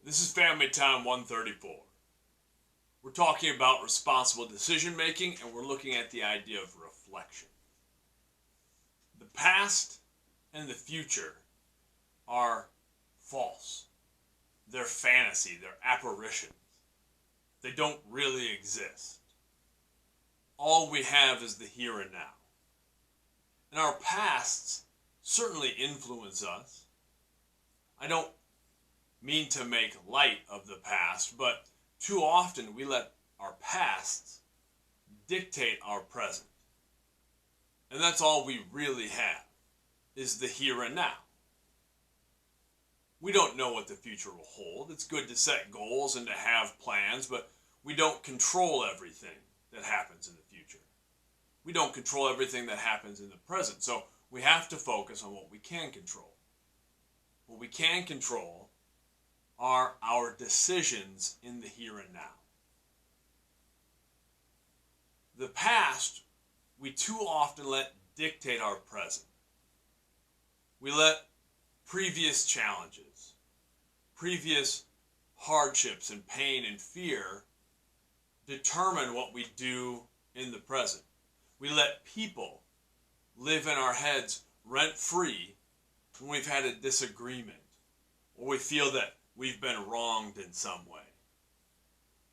This is Family Time 134. We're talking about responsible decision making, and we're looking at the idea of reflection. The past and the future are false. They're fantasy, they're apparitions. They don't really exist. All we have is the here and now. And our pasts certainly influence us. I don't mean to make light of the past, but too often we let our pasts dictate our present. And that's all we really have, is the here and now. We don't know what the future will hold. It's good to set goals and to have plans, but we don't control everything that happens in the future. We don't control everything that happens in the present, so we have to focus on what we can control. What we can control are our decisions in the here and now. The past, we too often let dictate our present. We let previous challenges, previous hardships and pain and fear determine what we do in the present. We let people live in our heads rent-free when we've had a disagreement or we feel that we've been wronged in some way.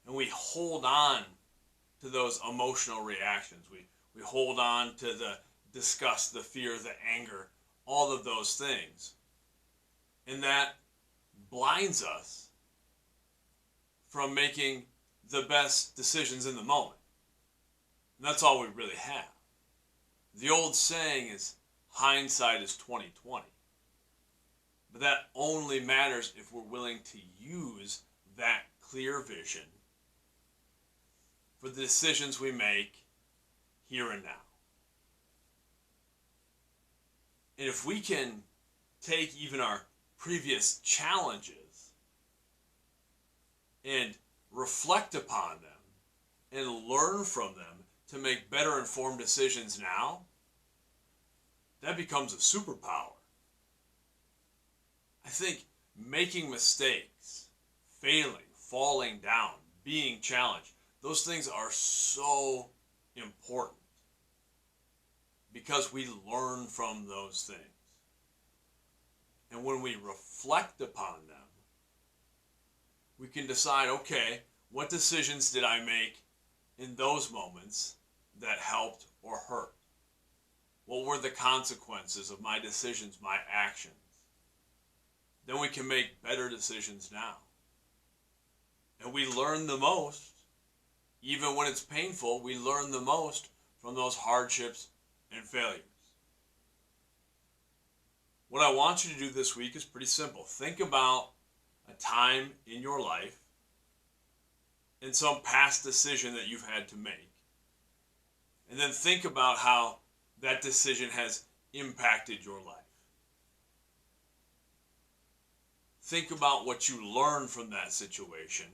And we hold on to those emotional reactions. We hold on to the disgust, the fear, the anger, all of those things. And that blinds us from making the best decisions in the moment. And that's all we really have. The old saying is, hindsight is 20/20. But that only matters if we're willing to use that clear vision for the decisions we make here and now. And if we can take even our previous challenges and reflect upon them and learn from them to make better informed decisions now, that becomes a superpower. I think making mistakes, failing, falling down, being challenged, those things are so important because we learn from those things. And when we reflect upon them, we can decide, okay, what decisions did I make in those moments that helped or hurt? What were the consequences of my decisions, my actions? Then we can make better decisions now. And we learn the most, even when it's painful, we learn the most from those hardships and failures. What I want you to do this week is pretty simple. Think about a time in your life and some past decision that you've had to make. And then think about how that decision has impacted your life. Think about what you learned from that situation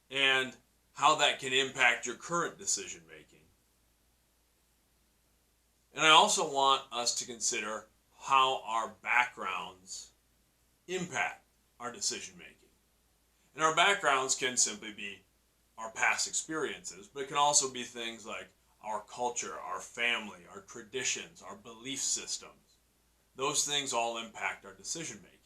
and how that can impact your current decision making. And I also want us to consider how our backgrounds impact our decision making. And our backgrounds can simply be our past experiences, but it can also be things like our culture, our family, our traditions, our belief systems. Those things all impact our decision making.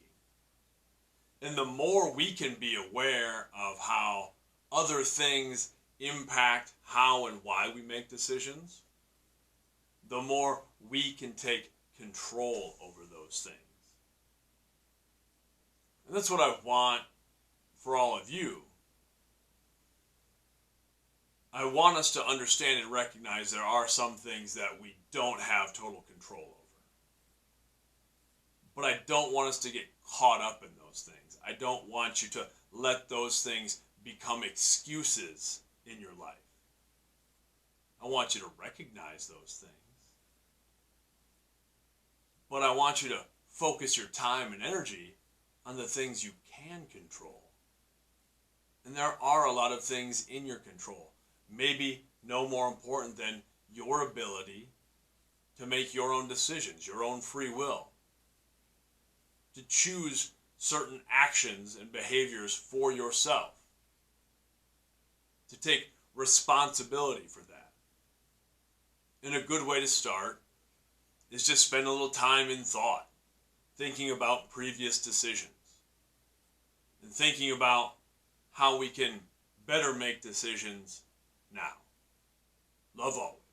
And the more we can be aware of how other things impact how and why we make decisions, the more we can take control over those things. And that's what I want for all of you. I want us to understand and recognize there are some things that we don't have total control over. But I don't want us to get caught up in those things. I don't want you to let those things become excuses in your life. I want you to recognize those things. But I want you to focus your time and energy on the things you can control. And there are a lot of things in your control. Maybe no more important than your ability to make your own decisions, your own free will, to choose certain actions and behaviors for yourself. To take responsibility for that. And a good way to start is just spend a little time in thought, thinking about previous decisions, and thinking about how we can better make decisions now. Love always.